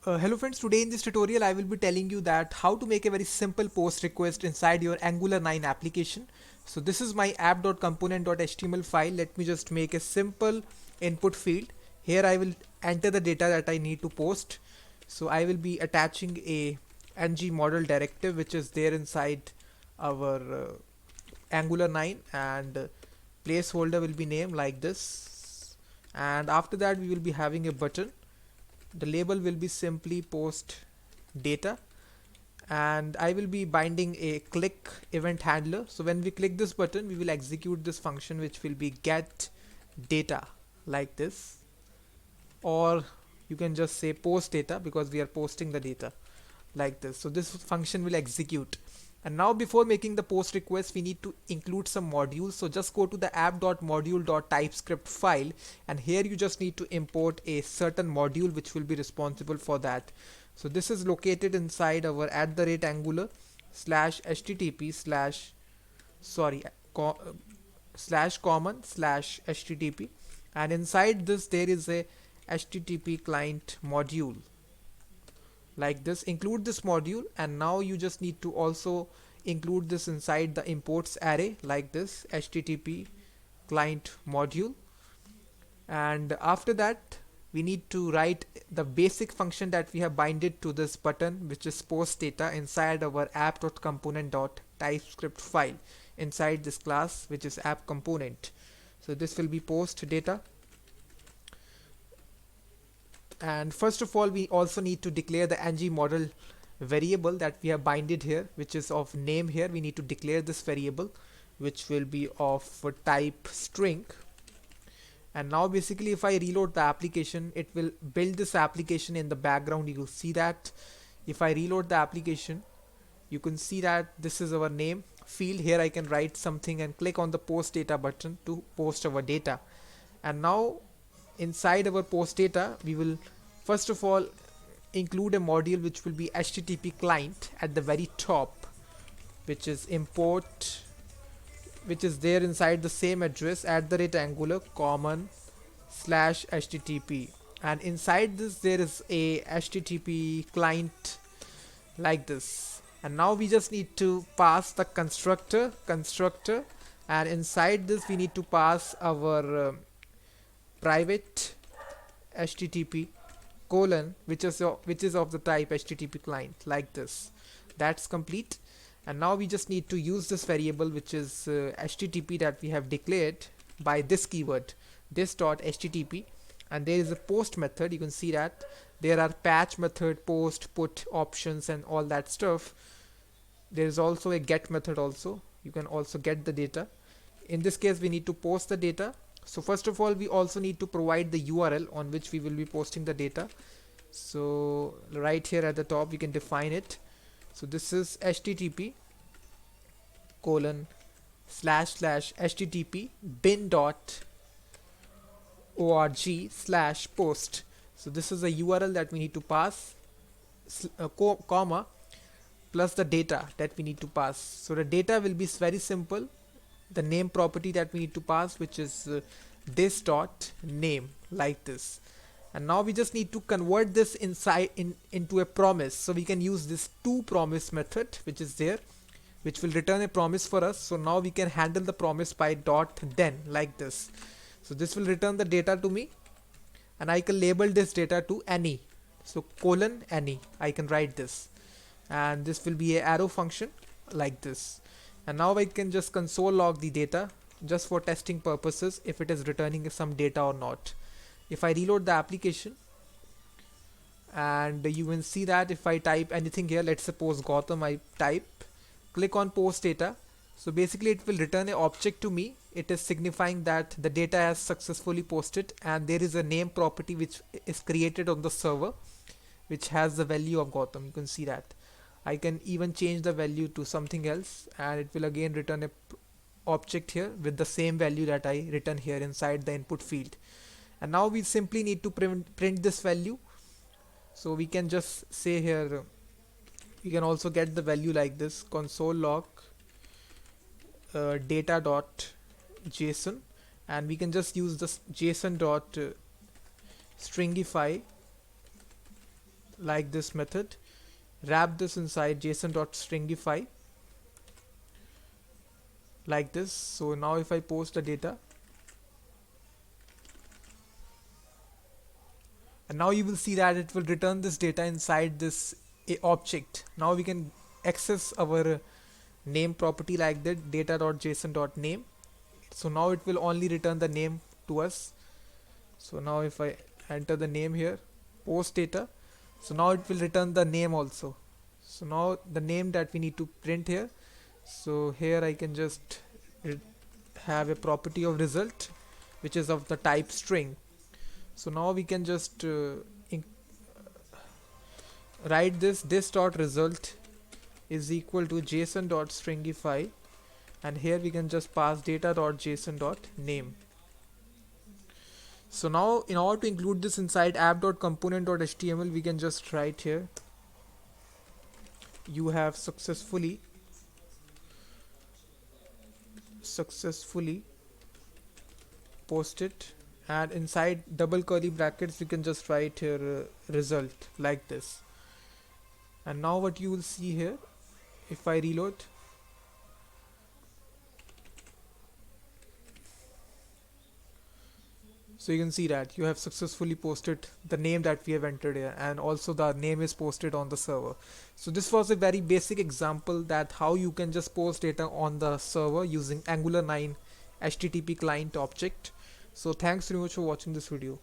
Hello friends, today in this tutorial I will be telling you that how to make a very simple post request inside your Angular 9 application. So this is my app.component.html file. Let me just make a simple input field. Here I will enter the data that I need to post. So I will be attaching a ng model directive which is there inside our Angular 9, and placeholder will be named like this, and after that we will be having a button. The label will be simply post data, and I will be binding a click event handler. So when we click this button, we will execute this function which will be get data like this, or you can just say post data because we are posting the data like this. So this function will execute. And now before making the post request, we need to include some modules. So just go to the app.module.typescript file, and here you just need to import a certain module which will be responsible for that. So this is located inside our @angular slash http slash sorry co slash common slash http, and inside this there is a http client module like this. Include this module, and now you just need to also include this inside the imports array like this http client module. And after that we need to write the basic function that we have binded to this button, which is post data, inside our app.component.typescript file inside this class which is app component. So this will be post data. And first of all, we also need to declare the ng model variable that we have binded here, which is of name. Here we need to declare this variable which will be of type string. And now basically if I reload the application, it will build this application in the background. You will see that if I reload the application, you can see that this is our name field. Here I can write something and click on the post data button to post our data. And now inside our post data, we will first of all include a module which will be http client at the very top, which is import, which is there inside the same address @angular common slash http, and inside this there is a http client like this. And now we just need to pass the constructor, and inside this we need to pass our private http colon, which is of the type http client like this. That's complete. And now we just need to use this variable which is http that we have declared by this keyword, this dot http. And there is a post method. You can see that there are patch method, post, put options and all that stuff. There is also a get method also. You can also get the data. In this case we need to post the data. So first of all we also need to provide the URL on which we will be posting the data. So right here at the top we can define it. So this is http colon slash slash http bin.org slash post. So this is a URL that we need to pass, comma, plus the data that we need to pass. So the data will be very simple. The name property that we need to pass, which is this dot name like this. And now we just need to convert this into a promise. So we can use this toPromise method which is there, which will return a promise for us. So now we can handle the promise by dot then like this. So this will return the data to me, and I can label this data to any. So colon any, I can write this, and this will be a arrow function like this. And now I can just console log the data just for testing purposes if it is returning some data or not. If I reload the application, and you will see that if I type anything here, let's suppose Gautam, I type, click on post data. So basically it will return an object to me. It is signifying that the data has successfully posted, and there is a name property which is created on the server which has the value of Gautam. You can see that. I can even change the value to something else, and it will again return a object here with the same value that I written here inside the input field. And now we simply need to print this value. So we can just say here, we can also get the value like this, console log data dot JSON, and we can just use this JSON dot stringify like this method, wrap this inside json.stringify like this. So now if I post the data, and now you will see that it will return this data inside this object. Now we can access our name property like that, data.json.name. So now it will only return the name to us. So now if I enter the name here, post data, so now it will return the name also. So now the name that we need to print here, so here I can just have a property of result which is of the type string. So now we can just write this dot result is equal to json.stringify, and here we can just pass data.json.name. So now in order to include this inside app.component.html, we can just write here, you have successfully posted, and inside double curly brackets we can just write here result like this. And now what you will see here, if I reload, so you can see that you have successfully posted the name that we have entered here, and also the name is posted on the server. So this was a very basic example that how you can just post data on the server using Angular 9 HTTP client object. So thanks very much for watching this video.